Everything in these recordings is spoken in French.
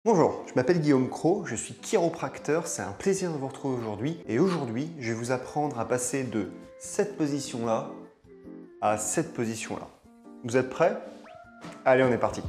Bonjour, je m'appelle Guillaume Cros, je suis chiropracteur, c'est un plaisir de vous retrouver aujourd'hui. Et aujourd'hui, je vais vous apprendre à passer de cette position-là à cette position-là. Vous êtes prêts? Allez, on est parti.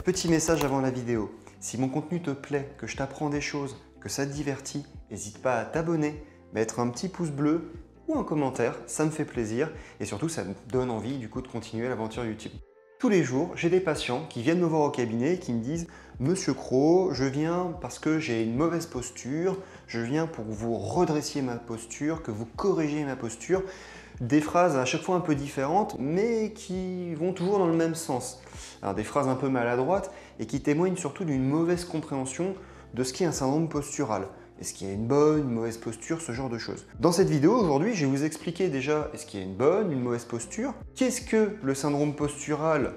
Petit message avant la vidéo. Si mon contenu te plaît, que je t'apprends des choses, que ça te divertit, n'hésite pas à t'abonner, mettre un petit pouce bleu ou un commentaire, ça me fait plaisir et surtout ça me donne envie du coup de continuer l'aventure YouTube. Tous les jours, j'ai des patients qui viennent me voir au cabinet et qui me disent « Monsieur Cros, je viens parce que j'ai une mauvaise posture, je viens pour que vous redressiez ma posture, que vous corrigiez ma posture ». Des phrases à chaque fois un peu différentes, mais qui vont toujours dans le même sens. Alors des phrases un peu maladroites et qui témoignent surtout d'une mauvaise compréhension de ce qu'est un syndrome postural. Est-ce qu'il y a une bonne, une mauvaise posture, ce genre de choses. Dans cette vidéo, aujourd'hui, je vais vous expliquer déjà est-ce qu'il y a une bonne, une mauvaise posture, qu'est-ce que le syndrome postural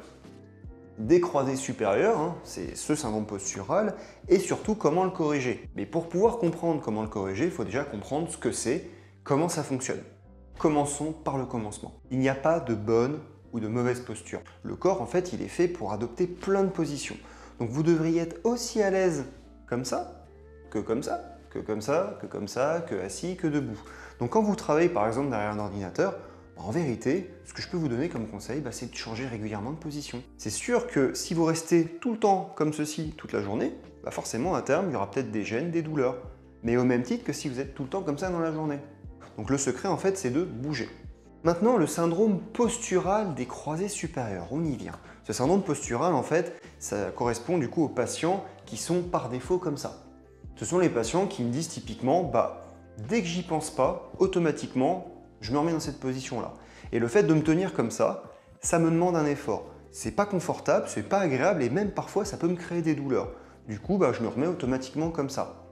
des croisés supérieurs, c'est ce syndrome postural, et surtout comment le corriger. Mais pour pouvoir comprendre comment le corriger, il faut déjà comprendre ce que c'est, comment ça fonctionne. Commençons par le commencement. Il n'y a pas de bonne ou de mauvaise posture. Le corps, en fait, il est fait pour adopter plein de positions. Donc vous devriez être aussi à l'aise comme ça, que comme ça, que comme ça, que comme ça, que assis, que debout. Donc quand vous travaillez par exemple derrière un ordinateur, en vérité, ce que je peux vous donner comme conseil, c'est de changer régulièrement de position. C'est sûr que si vous restez tout le temps comme ceci toute la journée, forcément à terme, il y aura peut-être des gênes, des douleurs. Mais au même titre que si vous êtes tout le temps comme ça dans la journée. Donc le secret en fait, c'est de bouger. Maintenant, le syndrome postural des croisés supérieurs, on y vient. Ce syndrome postural, en fait, ça correspond du coup aux patients qui sont par défaut comme ça. Ce sont les patients qui me disent typiquement, dès que j'y pense pas, automatiquement, je me remets dans cette position-là. Et le fait de me tenir comme ça me demande un effort. C'est pas confortable, c'est pas agréable et même parfois ça peut me créer des douleurs. Du coup, je me remets automatiquement comme ça.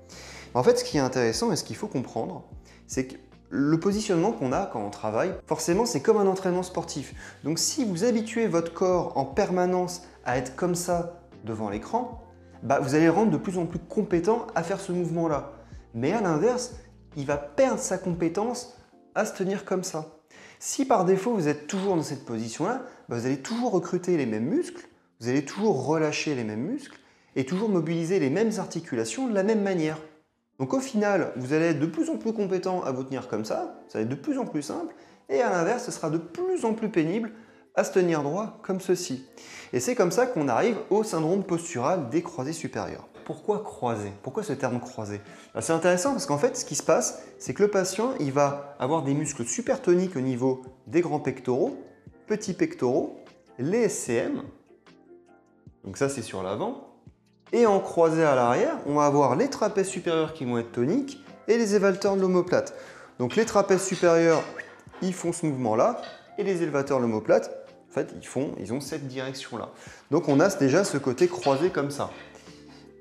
En fait, ce qui est intéressant et ce qu'il faut comprendre, c'est que le positionnement qu'on a quand on travaille, forcément, c'est comme un entraînement sportif. Donc si vous habituez votre corps en permanence à être comme ça devant l'écran, vous allez rendre de plus en plus compétent à faire ce mouvement-là. Mais à l'inverse, il va perdre sa compétence à se tenir comme ça. Si par défaut vous êtes toujours dans cette position-là, vous allez toujours recruter les mêmes muscles, vous allez toujours relâcher les mêmes muscles et toujours mobiliser les mêmes articulations de la même manière. Donc au final, vous allez être de plus en plus compétent à vous tenir comme ça va être de plus en plus simple, et à l'inverse, ce sera de plus en plus pénible à se tenir droit comme ceci. Et c'est comme ça qu'on arrive au syndrome postural des croisés supérieurs. Pourquoi croisé? Pourquoi ce terme croisé? C'est intéressant parce qu'en fait, ce qui se passe, c'est que le patient, il va avoir des muscles super toniques au niveau des grands pectoraux, petits pectoraux, les SCM, donc ça c'est sur l'avant, et en croisé à l'arrière, on va avoir les trapèzes supérieurs qui vont être toniques et les élévateurs de l'omoplate. Donc les trapèzes supérieurs, ils font ce mouvement-là, et les élévateurs de l'omoplate, en fait, ils ont cette direction-là. Donc on a déjà ce côté croisé comme ça.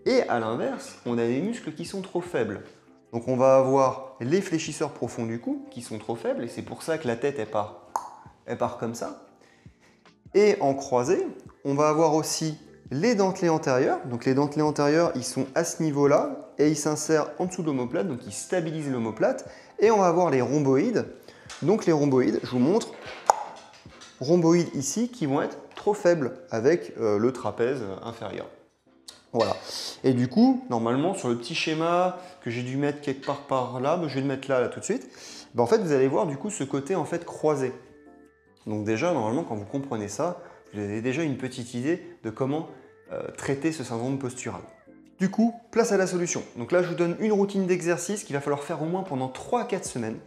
Et à l'inverse, on a des muscles qui sont trop faibles. Donc on va avoir les fléchisseurs profonds du cou qui sont trop faibles, et c'est pour ça que la tête, elle part comme ça. Et en croisé, on va avoir aussi les dentelés antérieurs. Donc les dentelés antérieurs, ils sont à ce niveau-là et ils s'insèrent en dessous de l'omoplate, donc ils stabilisent l'omoplate. Et on va avoir les rhomboïdes. Donc les rhomboïdes, je vous montre, rhomboïdes ici qui vont être trop faibles avec le trapèze inférieur. Voilà. Et du coup, normalement, sur le petit schéma que j'ai dû mettre quelque part par là, je vais le mettre là tout de suite, en fait, vous allez voir du coup ce côté en fait croisé. Donc déjà, normalement, quand vous comprenez ça, vous avez déjà une petite idée de comment traiter ce syndrome postural. Du coup, place à la solution. Donc là, je vous donne une routine d'exercice qu'il va falloir faire au moins pendant 3 à 4 semaines,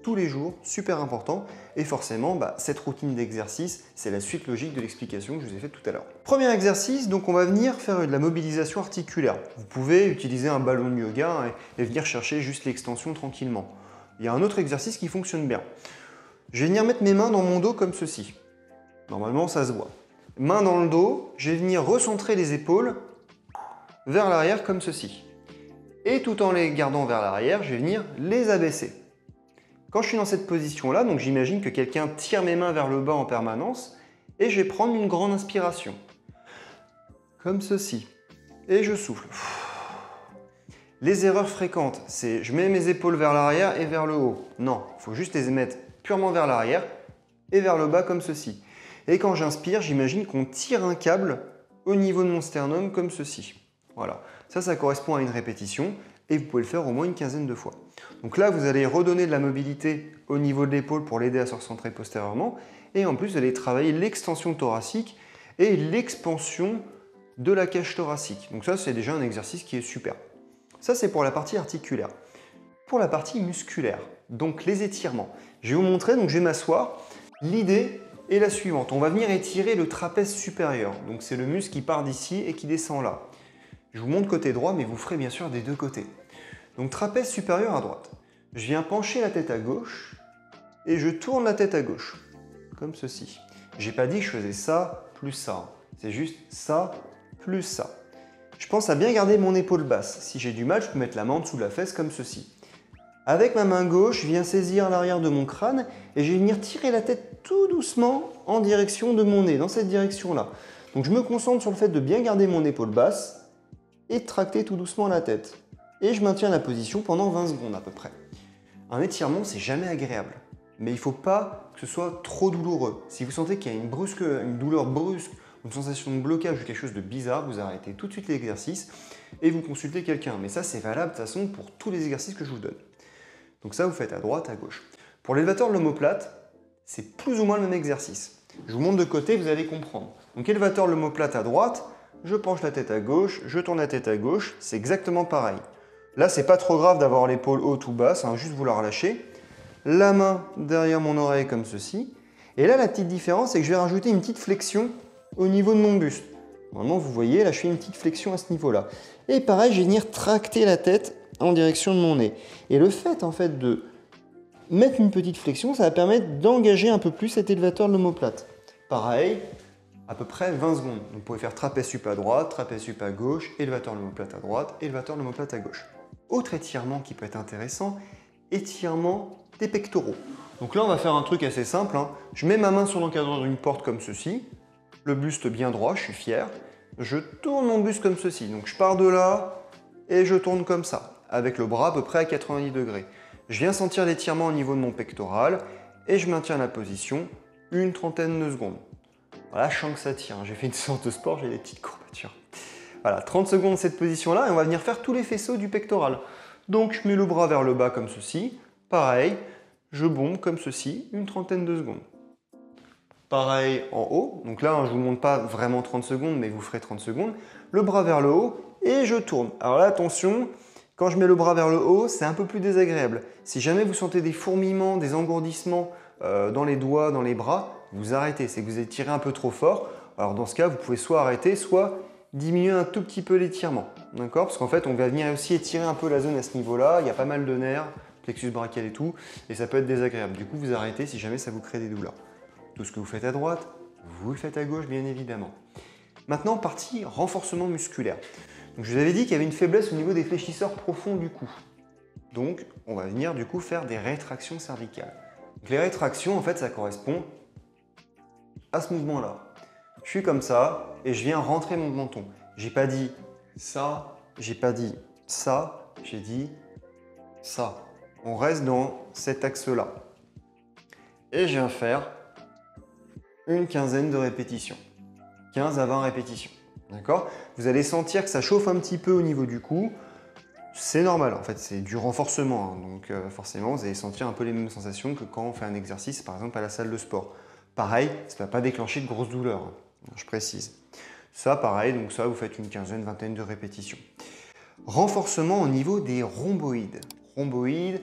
tous les jours, super important. Et forcément, cette routine d'exercice, c'est la suite logique de l'explication que je vous ai faite tout à l'heure. Premier exercice, donc on va venir faire de la mobilisation articulaire. Vous pouvez utiliser un ballon de yoga et venir chercher juste l'extension tranquillement. Il y a un autre exercice qui fonctionne bien. Je vais venir mettre mes mains dans mon dos comme ceci. Normalement, ça se voit. Main dans le dos, je vais venir recentrer les épaules vers l'arrière comme ceci. Et tout en les gardant vers l'arrière, je vais venir les abaisser. Quand je suis dans cette position-là, donc j'imagine que quelqu'un tire mes mains vers le bas en permanence, et je vais prendre une grande inspiration. Comme ceci. Et je souffle. Les erreurs fréquentes, c'est je mets mes épaules vers l'arrière et vers le haut. Non, il faut juste les mettre purement vers l'arrière et vers le bas comme ceci. Et quand j'inspire, j'imagine qu'on tire un câble au niveau de mon sternum comme ceci. Voilà, ça correspond à une répétition et vous pouvez le faire au moins une quinzaine de fois. Donc là, vous allez redonner de la mobilité au niveau de l'épaule pour l'aider à se recentrer postérieurement et en plus, vous allez travailler l'extension thoracique et l'expansion de la cage thoracique. Donc ça, c'est déjà un exercice qui est super. Ça, c'est pour la partie articulaire. Pour la partie musculaire, donc les étirements. Je vais vous montrer, donc je vais m'asseoir. L'idée est la suivante. On va venir étirer le trapèze supérieur. Donc c'est le muscle qui part d'ici et qui descend là. Je vous montre côté droit, mais vous ferez bien sûr des deux côtés. Donc trapèze supérieur à droite. Je viens pencher la tête à gauche et je tourne la tête à gauche, comme ceci. J'ai pas dit que je faisais ça plus ça. C'est juste ça plus ça. Je pense à bien garder mon épaule basse. Si j'ai du mal, je peux mettre la main en dessous de la fesse comme ceci. Avec ma main gauche, je viens saisir l'arrière de mon crâne et je vais venir tirer la tête tout doucement en direction de mon nez, dans cette direction-là. Donc je me concentre sur le fait de bien garder mon épaule basse et de tracter tout doucement la tête. Et je maintiens la position pendant 20 secondes à peu près. Un étirement, c'est jamais agréable. Mais il ne faut pas que ce soit trop douloureux. Si vous sentez qu'il y a une douleur brusque, une sensation de blocage ou quelque chose de bizarre, vous arrêtez tout de suite l'exercice et vous consultez quelqu'un. Mais ça, c'est valable de toute façon pour tous les exercices que je vous donne. Donc ça, vous faites à droite, à gauche. Pour l'élévateur de l'omoplate, c'est plus ou moins le même exercice. Je vous montre de côté, vous allez comprendre. Donc élévateur de l'omoplate à droite, je penche la tête à gauche, je tourne la tête à gauche, c'est exactement pareil. Là, c'est pas trop grave d'avoir l'épaule haute ou basse, hein, juste vous la relâcher. La main derrière mon oreille comme ceci. Et là, la petite différence, c'est que je vais rajouter une petite flexion au niveau de mon buste. Normalement, vous voyez, là, je fais une petite flexion à ce niveau-là. Et pareil, je vais venir tracter la tête en direction de mon nez. Et le fait, en fait, de mettre une petite flexion, ça va permettre d'engager un peu plus cet élévateur de l'omoplate. Pareil, à peu près 20 secondes. Donc, vous pouvez faire trapèze sup à droite, trapèze sup à gauche, élévateur de l'omoplate à droite, élévateur de l'omoplate à gauche. Autre étirement qui peut être intéressant, étirement des pectoraux. Donc là, on va faire un truc assez simple, hein. Je mets ma main sur l'encadreur d'une porte comme ceci, le buste bien droit, je suis fier. Je tourne mon buste comme ceci. Donc je pars de là et je tourne comme ça, avec le bras à peu près à 90 degrés. Je viens sentir l'étirement au niveau de mon pectoral et je maintiens la position une trentaine de secondes. Voilà, je sens que ça tire. J'ai fait une séance de sport, j'ai des petites courbatures. Voilà, 30 secondes cette position-là et on va venir faire tous les faisceaux du pectoral. Donc je mets le bras vers le bas comme ceci. Pareil, je bombe comme ceci, une trentaine de secondes. Pareil en haut, donc là je ne vous montre pas vraiment 30 secondes, mais vous ferez 30 secondes. Le bras vers le haut et je tourne. Alors là attention, quand je mets le bras vers le haut, c'est un peu plus désagréable. Si jamais vous sentez des fourmillements, des engourdissements dans les doigts, dans les bras, vous arrêtez, c'est que vous étirez un peu trop fort. Alors dans ce cas, vous pouvez soit arrêter, soit diminuer un tout petit peu l'étirement. D'accord? Parce qu'en fait, on va venir aussi étirer un peu la zone à ce niveau-là, il y a pas mal de nerfs, plexus brachial et tout, et ça peut être désagréable. Du coup, vous arrêtez si jamais ça vous crée des douleurs. Tout ce que vous faites à droite, vous le faites à gauche, bien évidemment. Maintenant, partie renforcement musculaire. Donc, je vous avais dit qu'il y avait une faiblesse au niveau des fléchisseurs profonds du cou. Donc, on va venir du coup faire des rétractions cervicales. Donc, les rétractions, en fait, ça correspond à ce mouvement-là. Je suis comme ça et je viens rentrer mon menton. J'ai pas dit ça, j'ai pas dit ça, j'ai dit ça. On reste dans cet axe-là. Et je viens faire une quinzaine de répétitions. 15 à 20 répétitions. D'accord? Vous allez sentir que ça chauffe un petit peu au niveau du cou. C'est normal, en fait, c'est du renforcement. Hein. Donc forcément, vous allez sentir un peu les mêmes sensations que quand on fait un exercice, par exemple à la salle de sport. Pareil, ça ne va pas déclencher de grosses douleurs, hein. Je précise. Ça, pareil, donc ça, vous faites une quinzaine, vingtaine de répétitions. Renforcement au niveau des rhomboïdes. Rhomboïdes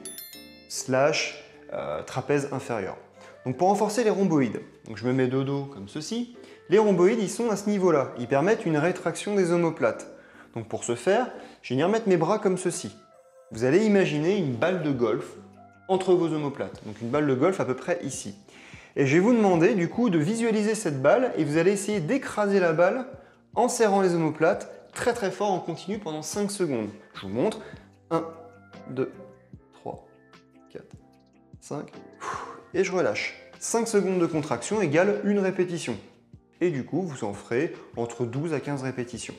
/ trapèze inférieur. Donc pour renforcer les rhomboïdes, donc je me mets de dos comme ceci. Les rhomboïdes, ils sont à ce niveau-là. Ils permettent une rétraction des omoplates. Donc pour ce faire, je vais venir mettre mes bras comme ceci. Vous allez imaginer une balle de golf entre vos omoplates. Donc une balle de golf à peu près ici. Et je vais vous demander du coup de visualiser cette balle et vous allez essayer d'écraser la balle en serrant les omoplates très très fort en continu pendant 5 secondes. Je vous montre. 1, 2, 3, 4, 5. Et je relâche. 5 secondes de contraction égale une répétition. Et du coup, vous en ferez entre 12 à 15 répétitions.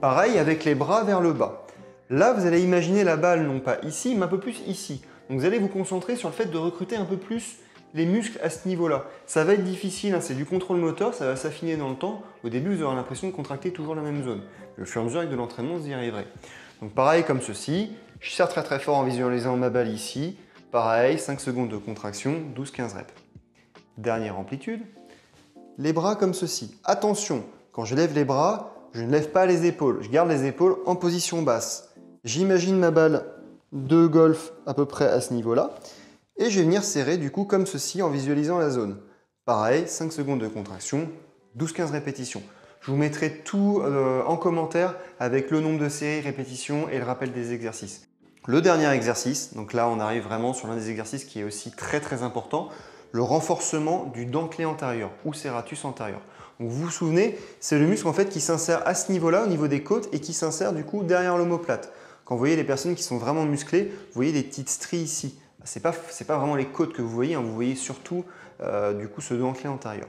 Pareil avec les bras vers le bas. Là, vous allez imaginer la balle non pas ici, mais un peu plus ici. Donc vous allez vous concentrer sur le fait de recruter un peu plus les muscles à ce niveau-là. Ça va être difficile, hein, c'est du contrôle moteur, ça va s'affiner dans le temps. Au début, vous aurez l'impression de contracter toujours la même zone. Et au fur et à mesure, avec de l'entraînement, vous y arriverez. Donc pareil, comme ceci. Je serre très très fort en visualisant ma balle ici. Pareil, 5 secondes de contraction, 12-15 reps. Dernière amplitude. Les bras comme ceci. Attention, quand je lève les bras, je ne lève pas les épaules. Je garde les épaules en position basse. J'imagine ma balle de golf à peu près à ce niveau-là. Et je vais venir serrer du coup comme ceci en visualisant la zone. Pareil, 5 secondes de contraction, 12-15 répétitions. Je vous mettrai tout en commentaire avec le nombre de séries, répétitions et le rappel des exercices. Le dernier exercice, donc là on arrive vraiment sur l'un des exercices qui est aussi très très important, le renforcement du dentelé antérieur ou serratus antérieur. Donc vous vous souvenez, c'est le muscle en fait qui s'insère à ce niveau-là, au niveau des côtes et qui s'insère du coup derrière l'omoplate. Quand vous voyez les personnes qui sont vraiment musclées, vous voyez des petites stries ici. Ce n'est pas vraiment les côtes que vous voyez, hein, vous voyez surtout du coup ce dentelé antérieur.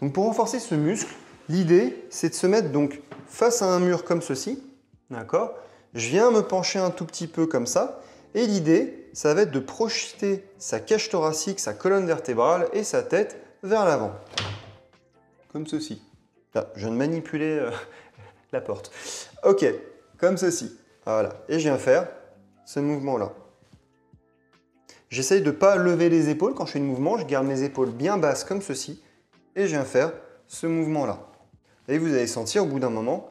Donc pour renforcer ce muscle, l'idée c'est de se mettre donc face à un mur comme ceci, d'accord ? Je viens me pencher un tout petit peu comme ça et l'idée ça va être de projeter sa cage thoracique, sa colonne vertébrale et sa tête vers l'avant, comme ceci. Là, je viens de manipuler la porte. Ok, comme ceci. Voilà, et je viens faire ce mouvement-là. J'essaye de ne pas lever les épaules quand je fais le mouvement, je garde mes épaules bien basses comme ceci et je viens faire ce mouvement-là. Et vous allez sentir au bout d'un moment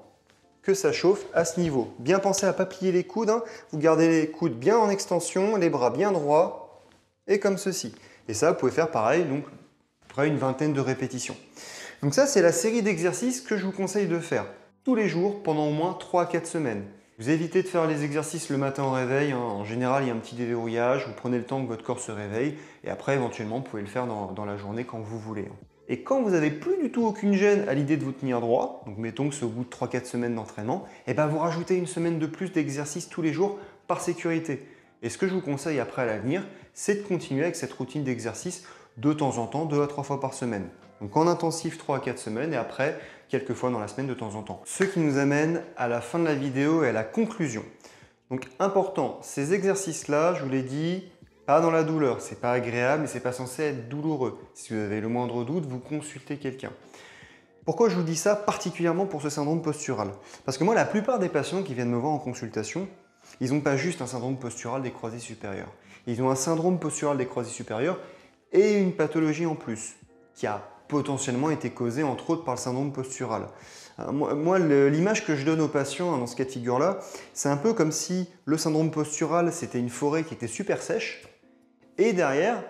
que ça chauffe à ce niveau. Bien penser à ne pas plier les coudes, hein. Vous gardez les coudes bien en extension, les bras bien droits et comme ceci. Et ça, vous pouvez faire pareil, donc après une vingtaine de répétitions. Donc ça, c'est la série d'exercices que je vous conseille de faire tous les jours pendant au moins 3 à 4 semaines. Vous évitez de faire les exercices le matin au réveil, hein. En général il y a un petit déverrouillage, vous prenez le temps que votre corps se réveille et après éventuellement vous pouvez le faire dans la journée quand vous voulez. Et quand vous n'avez plus du tout aucune gêne à l'idée de vous tenir droit, donc mettons que c'est au bout de 3-4 semaines d'entraînement, et ben vous rajoutez une semaine de plus d'exercices tous les jours par sécurité. Et ce que je vous conseille après à l'avenir, c'est de continuer avec cette routine d'exercice de temps en temps, 2 à 3 fois par semaine. Donc en intensif 3 à 4 semaines et après quelques fois dans la semaine de temps en temps. Ce qui nous amène à la fin de la vidéo et à la conclusion. Donc important, ces exercices-là, je vous l'ai dit, pas dans la douleur, c'est pas agréable et c'est pas censé être douloureux. Si vous avez le moindre doute, vous consultez quelqu'un. Pourquoi je vous dis ça particulièrement pour ce syndrome postural? Parce que moi, la plupart des patients qui viennent me voir en consultation, ils n'ont pas juste un syndrome postural des croisés supérieurs. Ils ont un syndrome postural des croisés supérieurs et une pathologie en plus qui a potentiellement été causée entre autres par le syndrome postural. Moi, l'image que je donne aux patients dans ce cas de figure-là, c'est un peu comme si le syndrome postural, c'était une forêt qui était super sèche et derrière,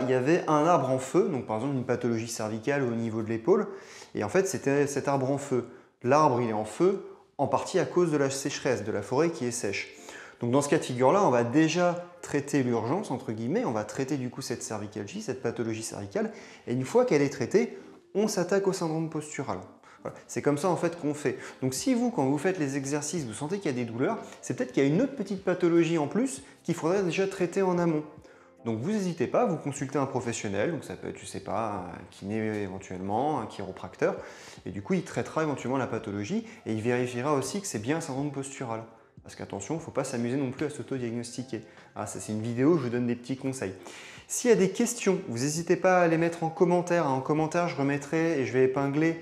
il y avait un arbre en feu, donc par exemple une pathologie cervicale au niveau de l'épaule, et en fait c'était cet arbre en feu. L'arbre il est en feu en partie à cause de la sécheresse, de la forêt qui est sèche. Donc dans ce cas de figure-là, on va déjà traiter l'urgence, entre guillemets, on va traiter du coup cette cervicalgie, cette pathologie cervicale, et une fois qu'elle est traitée, on s'attaque au syndrome postural. Voilà. C'est comme ça en fait qu'on fait. Donc si vous, quand vous faites les exercices, vous sentez qu'il y a des douleurs, c'est peut-être qu'il y a une autre petite pathologie en plus qu'il faudrait déjà traiter en amont. Donc vous n'hésitez pas, vous consultez un professionnel, donc ça peut être, je ne sais pas, un kiné éventuellement, un chiropracteur, et du coup il traitera éventuellement la pathologie et il vérifiera aussi que c'est bien un syndrome postural. Parce qu'attention, il ne faut pas s'amuser non plus à s'auto-diagnostiquer. Ah, ça c'est une vidéo où je vous donne des petits conseils. S'il y a des questions, vous n'hésitez pas à les mettre en commentaire. En commentaire, je remettrai et je vais épingler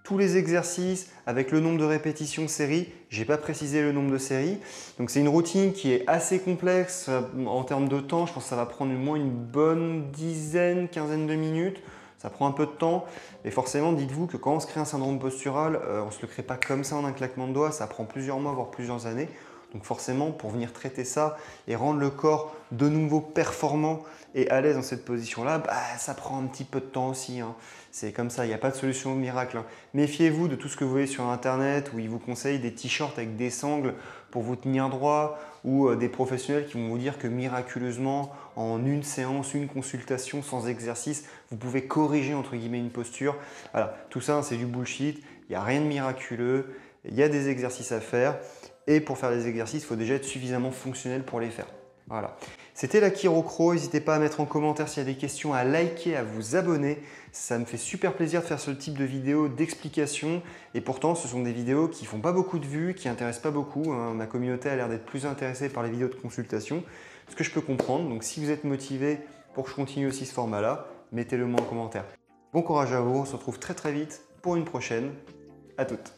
tous les exercices avec le nombre de répétitions séries. Je n'ai pas précisé le nombre de séries. Donc c'est une routine qui est assez complexe en termes de temps. Je pense que ça va prendre au moins une bonne dizaine, quinzaine de minutes. Ça prend un peu de temps. Et forcément, dites-vous que quand on se crée un syndrome postural, on ne se le crée pas comme ça en un claquement de doigts. Ça prend plusieurs mois, voire plusieurs années. Donc forcément, pour venir traiter ça et rendre le corps de nouveau performant et à l'aise dans cette position-là, ça prend un petit peu de temps aussi, hein. C'est comme ça, il n'y a pas de solution miracle, hein. Méfiez-vous de tout ce que vous voyez sur Internet où ils vous conseillent des t-shirts avec des sangles pour vous tenir droit ou des professionnels qui vont vous dire que miraculeusement, en une séance, une consultation sans exercice, vous pouvez corriger entre guillemets une posture. Voilà, tout ça, c'est du bullshit, il n'y a rien de miraculeux, il y a des exercices à faire. Et pour faire les exercices, il faut déjà être suffisamment fonctionnel pour les faire. Voilà. C'était la Chirocro. N'hésitez pas à mettre en commentaire s'il y a des questions, à liker, à vous abonner. Ça me fait super plaisir de faire ce type de vidéos d'explication. Et pourtant, ce sont des vidéos qui ne font pas beaucoup de vues, qui n'intéressent pas beaucoup, hein. Ma communauté a l'air d'être plus intéressée par les vidéos de consultation, ce que je peux comprendre. Donc si vous êtes motivé pour que je continue aussi ce format-là, mettez-le moi en commentaire. Bon courage à vous, on se retrouve très très vite pour une prochaine. À toutes.